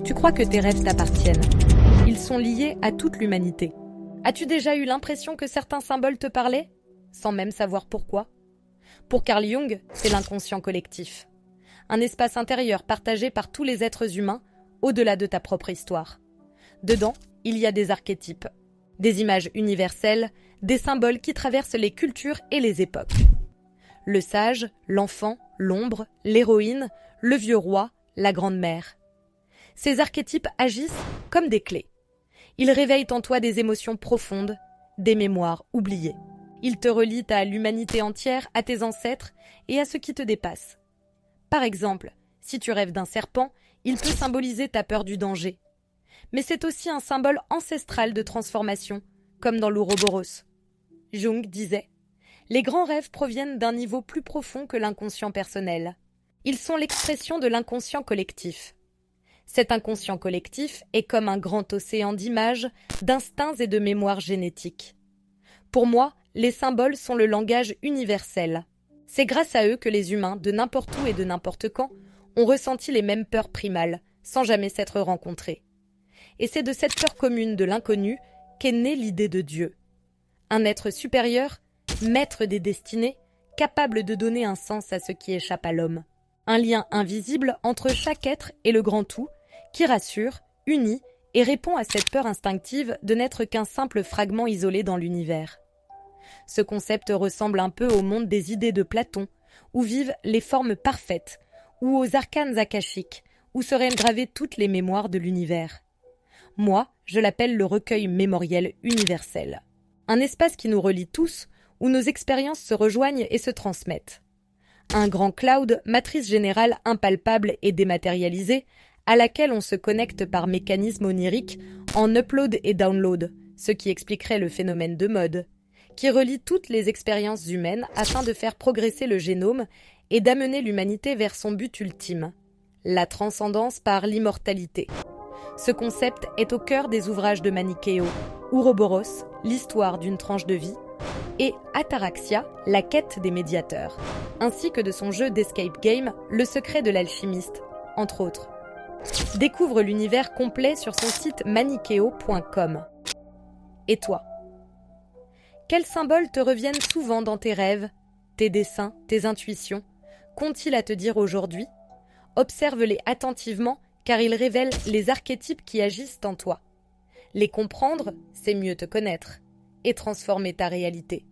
Tu crois que tes rêves t'appartiennent. Ils sont liés à toute l'humanité. As-tu déjà eu l'impression que certains symboles te parlaient, sans même savoir pourquoi? Pour Carl Jung, c'est l'inconscient collectif. Un espace intérieur partagé par tous les êtres humains, au-delà de ta propre histoire. Dedans, il y a des archétypes, des images universelles, des symboles qui traversent les cultures et les époques. Le sage, l'enfant, l'ombre, l'héroïne, le vieux roi, la grande-mère. Ces archétypes agissent comme des clés. Ils réveillent en toi des émotions profondes, des mémoires oubliées. Ils te relient à l'humanité entière, à tes ancêtres et à ce qui te dépasse. Par exemple, si tu rêves d'un serpent, il peut symboliser ta peur du danger. Mais c'est aussi un symbole ancestral de transformation, comme dans l'Ouroboros. Jung disait « Les grands rêves proviennent d'un niveau plus profond que l'inconscient personnel. Ils sont l'expression de l'inconscient collectif. Cet inconscient collectif est comme un grand océan d'images, d'instincts et de mémoires génétiques. Pour moi, les symboles sont le langage universel. C'est grâce à eux que les humains, de n'importe où et de n'importe quand, ont ressenti les mêmes peurs primales, sans jamais s'être rencontrés. Et c'est de cette peur commune de l'inconnu qu'est née l'idée de Dieu. Un être supérieur, maître des destinées, capable de donner un sens à ce qui échappe à l'homme. Un lien invisible entre chaque être et le grand tout, qui rassure, unit et répond à cette peur instinctive de n'être qu'un simple fragment isolé dans l'univers. Ce concept ressemble un peu au monde des idées de Platon, où vivent les formes parfaites, ou aux arcanes akashiques, où seraient gravées toutes les mémoires de l'univers. Moi, je l'appelle le recueil mémoriel universel. Un espace qui nous relie tous, où nos expériences se rejoignent et se transmettent. Un grand cloud, matrice générale impalpable et dématérialisée, à laquelle on se connecte par mécanisme onirique en upload et download, ce qui expliquerait le phénomène de mode, qui relie toutes les expériences humaines afin de faire progresser le génome et d'amener l'humanité vers son but ultime, la transcendance par l'immortalité. Ce concept est au cœur des ouvrages de Manichéo, Ouroboros, l'histoire d'une tranche de vie, et Ataraxia, la quête des médiateurs, ainsi que de son jeu d'escape game, Le secret de l'alchimiste, entre autres. Découvre l'univers complet sur son site manichéo.com. Et toi? Quels symboles te reviennent souvent dans tes rêves, tes dessins, tes intuitions? Qu'ont-ils à te dire aujourd'hui? Observe-les attentivement car ils révèlent les archétypes qui agissent en toi. Les comprendre, c'est mieux te connaître et transformer ta réalité.